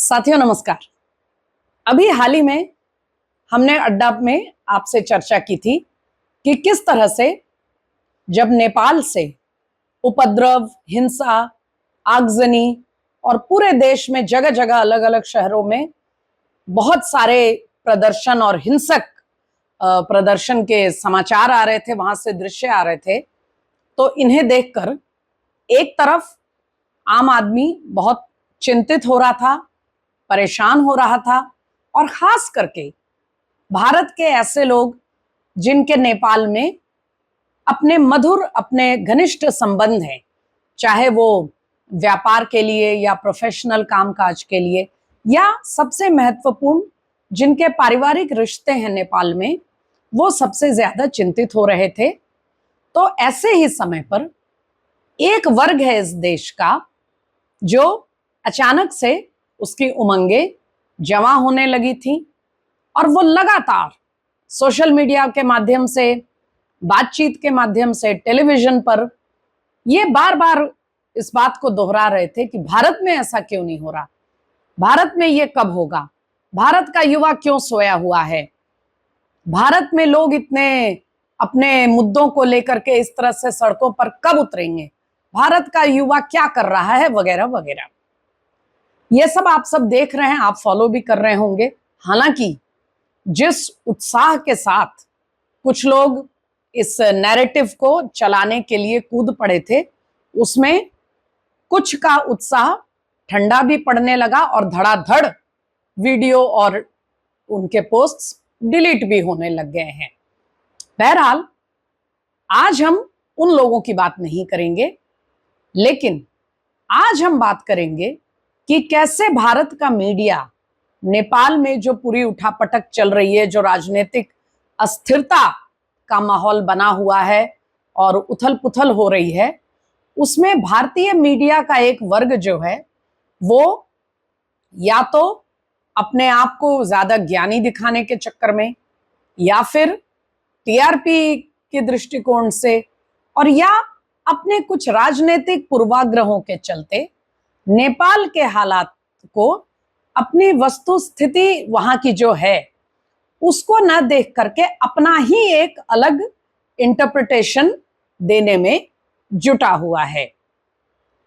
साथियों नमस्कार। अभी हाल ही में हमने अड्डा में आपसे चर्चा की थी कि किस तरह से जब नेपाल से उपद्रव, हिंसा, आगजनी और पूरे देश में जगह जगह अलग अलग शहरों में बहुत सारे प्रदर्शन और हिंसक प्रदर्शन के समाचार आ रहे थे, वहां से दृश्य आ रहे थे, तो इन्हें देखकर एक तरफ आम आदमी बहुत चिंतित हो रहा था, परेशान हो रहा था, और खास करके भारत के ऐसे लोग जिनके नेपाल में अपने मधुर, अपने घनिष्ठ संबंध हैं, चाहे वो व्यापार के लिए या प्रोफेशनल कामकाज के लिए, या सबसे महत्वपूर्ण जिनके पारिवारिक रिश्ते हैं नेपाल में, वो सबसे ज्यादा चिंतित हो रहे थे। तो ऐसे ही समय पर एक वर्ग है इस देश का जो अचानक से उसकी उमंगें जमा होने लगी थी और वो लगातार सोशल मीडिया के माध्यम से, बातचीत के माध्यम से, टेलीविजन पर ये बार बार इस बात को दोहरा रहे थे कि भारत में ऐसा क्यों नहीं हो रहा, भारत में ये कब होगा, भारत का युवा क्यों सोया हुआ है, भारत में लोग इतने अपने मुद्दों को लेकर के इस तरह से सड़कों पर कब उतरेंगे, भारत का युवा क्या कर रहा है, वगैरह वगैरह। ये सब आप सब देख रहे हैं, आप फॉलो भी कर रहे होंगे। हालांकि जिस उत्साह के साथ कुछ लोग इस नैरेटिव को चलाने के लिए कूद पड़े थे, उसमें कुछ का उत्साह ठंडा भी पड़ने लगा और धड़ाधड़ वीडियो और उनके पोस्ट्स डिलीट भी होने लग गए हैं। बहरहाल आज हम उन लोगों की बात नहीं करेंगे, लेकिन आज हम बात करेंगे कि कैसे भारत का मीडिया नेपाल में जो पूरी उठापटक चल रही है, जो राजनीतिक अस्थिरता का माहौल बना हुआ है और उथल पुथल हो रही है, उसमें भारतीय मीडिया का एक वर्ग जो है वो या तो अपने आप को ज्यादा ज्ञानी दिखाने के चक्कर में, या फिर टीआरपी के दृष्टिकोण से, और या अपने कुछ राजनीतिक पूर्वाग्रहों के चलते नेपाल के हालात को, अपनी वस्तु स्थिति वहां की जो है उसको न देख करके अपना ही एक अलग इंटरप्रिटेशन देने में जुटा हुआ है।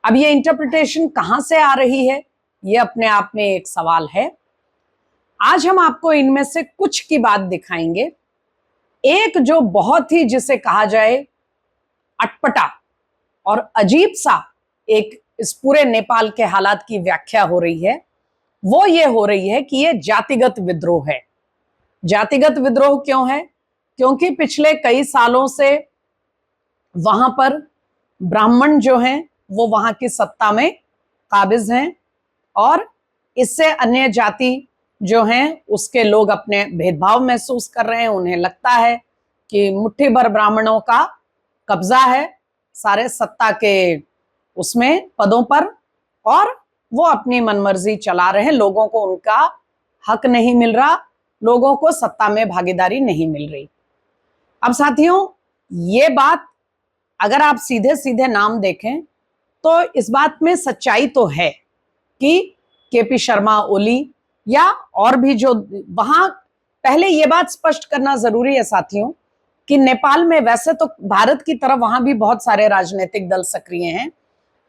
अब ये इंटरप्रिटेशन कहां से आ रही है, ये अपने आप में एक सवाल है। आज हम आपको इनमें से कुछ की बात दिखाएंगे। एक जो बहुत ही, जिसे कहा जाए, अटपटा और अजीब सा एक इस पूरे नेपाल के हालात की व्याख्या हो रही है, वो ये हो रही है कि ये जातिगत विद्रोह है। जातिगत विद्रोह क्यों है? क्योंकि पिछले कई सालों से वहां पर ब्राह्मण जो हैं वो वहां की सत्ता में काबिज हैं, और इससे अन्य जाति जो हैं उसके लोग अपने भेदभाव महसूस कर रहे हैं। उन्हें लगता है कि मुट्ठी भर ब्राह्मणों का कब्जा है सारे सत्ता के उसमें पदों पर, और वो अपनी मनमर्जी चला रहे हैं, लोगों को उनका हक नहीं मिल रहा, लोगों को सत्ता में भागीदारी नहीं मिल रही। अब साथियों, ये बात अगर आप सीधे सीधे नाम देखें तो इस बात में सच्चाई तो है कि केपी शर्मा ओली या और भी जो वहां, पहले ये बात स्पष्ट करना जरूरी है साथियों कि नेपाल में वैसे तो भारत की तरह वहां भी बहुत सारे राजनीतिक दल सक्रिय हैं,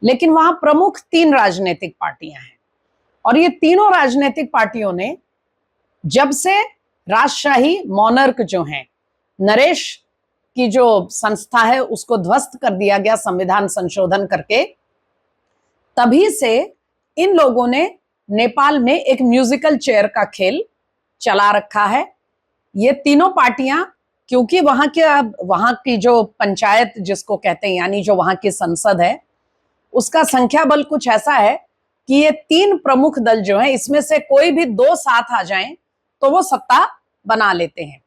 लेकिन वहां प्रमुख 3 राजनीतिक पार्टियां हैं, और ये तीनों राजनीतिक पार्टियों ने जब से राजशाही मॉनर्क जो हैं, नरेश की जो संस्था है उसको ध्वस्त कर दिया गया संविधान संशोधन करके, तभी से इन लोगों ने नेपाल में एक म्यूजिकल चेयर का खेल चला रखा है। ये तीनों पार्टियां, क्योंकि वहां की जो पंचायत जिसको कहते हैं, यानी जो वहां की संसद है, उसका संख्या बल कुछ ऐसा है कि ये 3 प्रमुख दल जो हैं, इसमें से कोई भी 2 साथ आ जाएं तो वो सत्ता बना लेते हैं।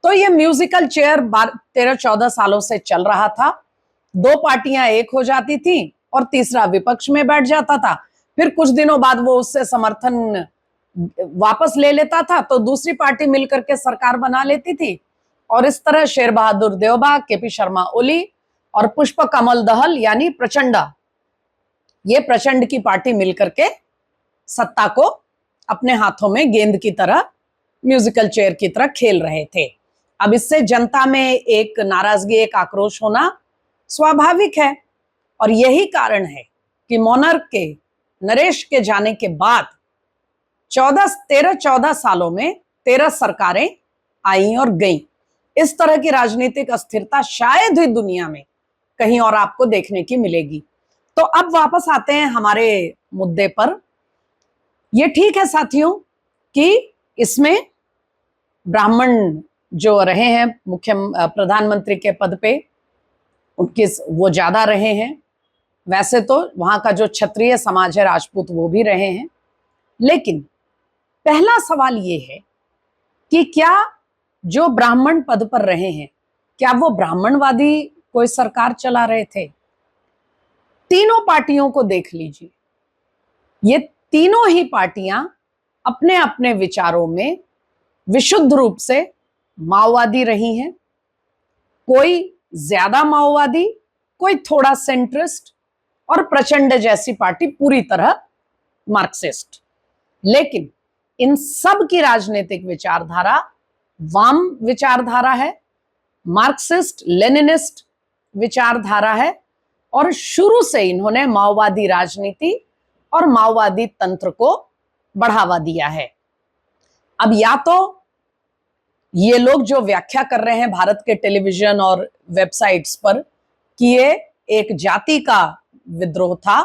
तो ये म्यूजिकल चेयर 13-14 सालों से चल रहा था। 2 पार्टियां एक हो जाती थी और तीसरा विपक्ष में बैठ जाता था, फिर कुछ दिनों बाद वो उससे समर्थन वापस ले लेता था तो दूसरी पार्टी मिलकर के सरकार बना लेती थी, और इस तरह शेर बहादुर देवबा, केपी शर्मा ओली और पुष्प कमल दहल यानी प्रचंडा, ये प्रचंड की पार्टी मिलकर के सत्ता को अपने हाथों में गेंद की तरह, म्यूजिकल चेयर की तरह खेल रहे थे। अब इससे जनता में एक नाराजगी, एक आक्रोश होना स्वाभाविक है। और यही कारण है कि मोनार्क के, नरेश के जाने के बाद 14 सालों में 13 सरकारें आई और गईं। इस तरह की राजनीतिक अस्थिरता शायद ही दुनिया में कहीं और आपको देखने की मिलेगी। तो अब वापस आते हैं हमारे मुद्दे पर। ये ठीक है साथियों कि इसमें ब्राह्मण जो रहे हैं मुख्य प्रधानमंत्री के पद पे, उनके वो ज्यादा रहे हैं। वैसे तो वहां का जो क्षत्रिय समाज है, राजपूत, वो भी रहे हैं। लेकिन पहला सवाल ये है कि क्या जो ब्राह्मण पद पर रहे हैं, क्या वो ब्राह्मणवादी कोई सरकार चला रहे थे? तीनों पार्टियों को देख लीजिए, ये तीनों ही पार्टियां अपने अपने विचारों में विशुद्ध रूप से माओवादी रही हैं। कोई ज्यादा माओवादी, कोई थोड़ा सेंट्रिस्ट, और प्रचंड जैसी पार्टी पूरी तरह मार्क्सिस्ट। लेकिन इन सब की राजनीतिक विचारधारा वाम विचारधारा है, मार्क्सिस्ट लेनिनिस्ट विचारधारा है, और शुरू से इन्होंने माओवादी राजनीति और माओवादी तंत्र को बढ़ावा दिया है। अब या तो ये लोग जो व्याख्या कर रहे हैं भारत के टेलीविजन और वेबसाइट्स पर कि ये एक जाति का विद्रोह था,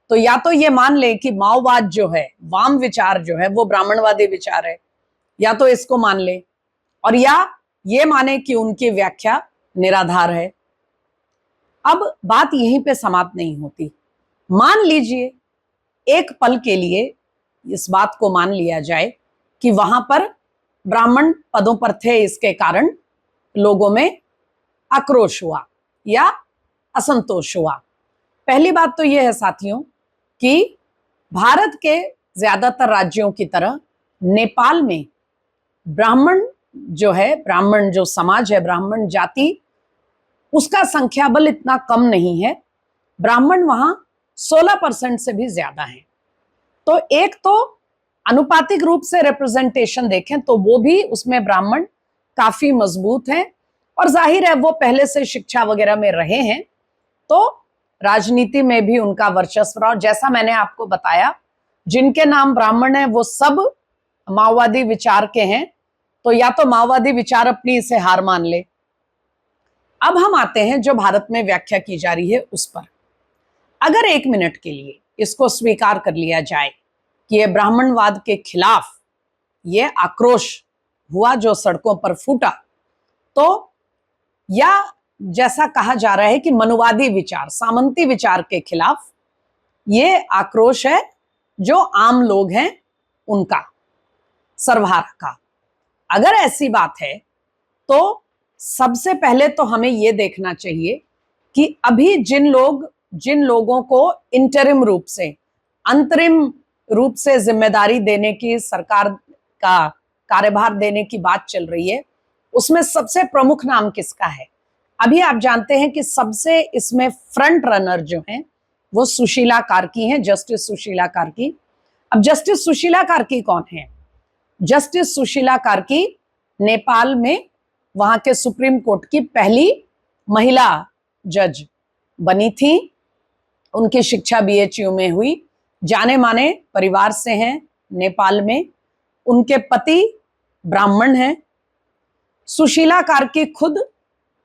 तो या तो ये मान ले कि माओवाद जो है, वाम विचार जो है, वो ब्राह्मणवादी विचार है, या तो इसको मान ले, और या ये माने कि उनकी व्याख्या निराधार है। अब बात यहीं पे समाप्त नहीं होती। मान लीजिए एक पल के लिए इस बात को मान लिया जाए कि वहां पर ब्राह्मण पदों पर थे, इसके कारण लोगों में आक्रोश हुआ या असंतोष हुआ। पहली बात तो यह है साथियों कि भारत के ज्यादातर राज्यों की तरह नेपाल में ब्राह्मण जो है, ब्राह्मण जो समाज है, ब्राह्मण जाति, उसका संख्या बल इतना कम नहीं है। ब्राह्मण वहां 16% से भी ज्यादा है। तो एक तो अनुपातिक रूप से रिप्रेजेंटेशन देखें तो वो भी उसमें ब्राह्मण काफी मजबूत हैं, और जाहिर है वो पहले से शिक्षा वगैरह में रहे हैं, तो राजनीति में भी उनका वर्चस्व रहा। जैसा मैंने आपको बताया, जिनके नाम ब्राह्मण है वो सब माओवादी विचार के हैं, तो या तो माओवादी विचार अपनी इसे हार मान ले। अब हम आते हैं जो भारत में व्याख्या की जा रही है उस पर। अगर एक मिनट के लिए इसको स्वीकार कर लिया जाए कि ये ब्राह्मणवाद के खिलाफ ये आक्रोश हुआ जो सड़कों पर फूटा, तो या जैसा कहा जा रहा है कि मनुवादी विचार, सामंती विचार के खिलाफ ये आक्रोश है जो आम लोग हैं उनका, सर्वहारा का। अगर ऐसी बात है तो सबसे पहले तो हमें यह देखना चाहिए कि अभी जिन लोगों को इंटरिम रूप से, अंतरिम रूप से जिम्मेदारी देने की, सरकार का कार्यभार देने की बात चल रही है, उसमें सबसे प्रमुख नाम किसका है? अभी आप जानते हैं कि सबसे इसमें फ्रंट रनर जो हैं वो सुशीला कार्की हैं, जस्टिस सुशीला कार्की। अब जस्टिस सुशीला कार्की कौन है? जस्टिस सुशीला कार्की नेपाल में वहां के सुप्रीम कोर्ट की पहली महिला जज बनी थी। उनकी शिक्षा बीएचयू में हुई, जाने माने परिवार से हैं नेपाल में। उनके पति ब्राह्मण हैं। सुशीला कार्की खुद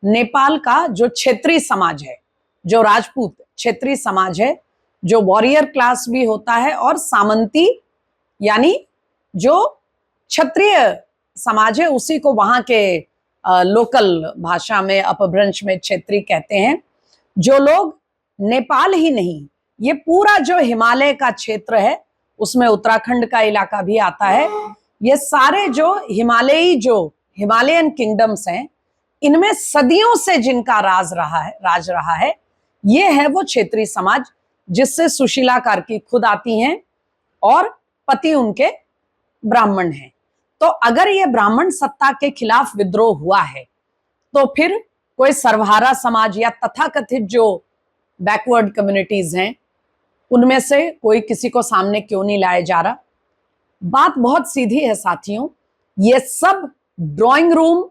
नेपाल का जो क्षेत्रीय समाज है, जो राजपूत क्षेत्रीय समाज है, जो वॉरियर क्लास भी होता है, और सामंती यानी जो क्षत्रिय समाज है, उसी को वहां के लोकल भाषा में, अपभ्रंश में क्षेत्रीय कहते हैं। जो लोग नेपाल ही नहीं, ये पूरा जो हिमालय का क्षेत्र है, उसमें उत्तराखंड का इलाका भी आता है, ये सारे जो हिमालयन किंगडम्स हैं, इनमें सदियों से जिनका राज रहा है, ये है वो क्षेत्रीय समाज जिससे सुशीला कार्की खुद आती हैं, और पति उनके ब्राह्मण हैं। तो अगर ये ब्राह्मण सत्ता के खिलाफ विद्रोह हुआ है, तो फिर कोई सर्वहारा समाज या तथाकथित जो बैकवर्ड कम्युनिटीज हैं, उनमें से कोई किसी को सामने क्यों नहीं लाया जा रहा? बात बहुत सीधी है साथियों, ये सब ड्राइंग रूम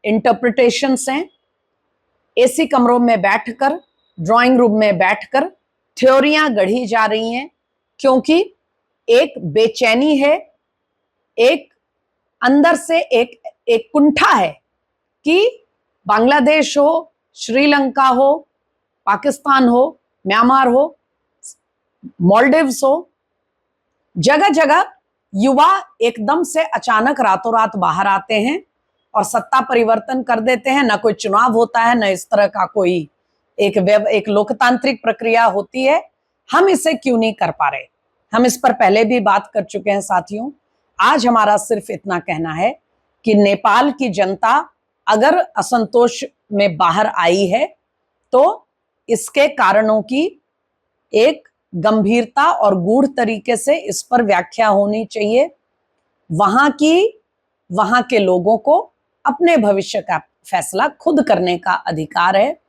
इंटरप्रिटेशंस हैं। एसी कमरों में बैठकर, ड्राइंग रूम में बैठकर थ्योरियां गढ़ी जा रही हैं, क्योंकि एक बेचैनी है, एक अंदर से एक कुंठा है कि बांग्लादेश हो, श्रीलंका हो, पाकिस्तान हो, म्यांमार हो, मालदीव्स हो, जगह जगह युवा एकदम से अचानक रातों रात बाहर आते हैं और सत्ता परिवर्तन कर देते हैं। ना कोई चुनाव होता है, ना इस तरह का कोई एक लोकतांत्रिक प्रक्रिया होती है। हम इसे क्यों नहीं कर पा रहे? हम इस पर पहले भी बात कर चुके हैं साथियों। आज हमारा सिर्फ इतना कहना है कि नेपाल की जनता अगर असंतोष में बाहर आई है तो इसके कारणों की एक गंभीरता और गूढ़ तरीके से इस पर व्याख्या होनी चाहिए। वहां के लोगों को अपने भविष्य का फैसला खुद करने का अधिकार है।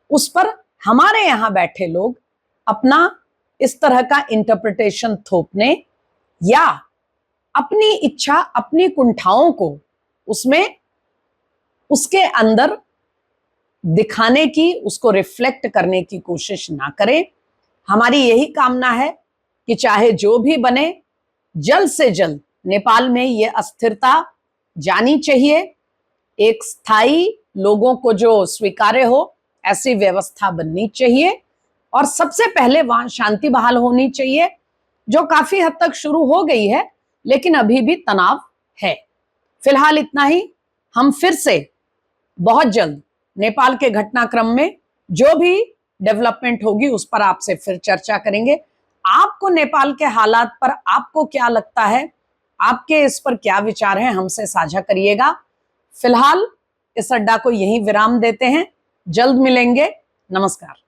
उस पर हमारे यहां बैठे लोग अपना इस तरह का इंटरप्रिटेशन थोपने या अपनी इच्छा, अपनी कुंठाओं को उसके अंदर दिखाने की, उसको रिफ्लेक्ट करने की कोशिश ना करें। हमारी यही कामना है कि चाहे जो भी बने, जल्द से जल्द नेपाल में ये अस्थिरता जानी चाहिए। एक स्थायी, लोगों को जो स्वीकार्य हो ऐसी व्यवस्था बननी चाहिए और सबसे पहले वहां शांति बहाल होनी चाहिए, जो काफी हद तक शुरू हो गई है, लेकिन अभी भी तनाव है। फिलहाल इतना ही। हम फिर से बहुत जल्द नेपाल के घटनाक्रम में जो भी डेवलपमेंट होगी उस पर आपसे फिर चर्चा करेंगे। आपको नेपाल के हालात पर आपको क्या लगता है, आपके इस पर क्या विचार हैं, हमसे साझा करिएगा। फिलहाल इस अड्डा को यहीं विराम देते हैं। जल्द मिलेंगे। नमस्कार।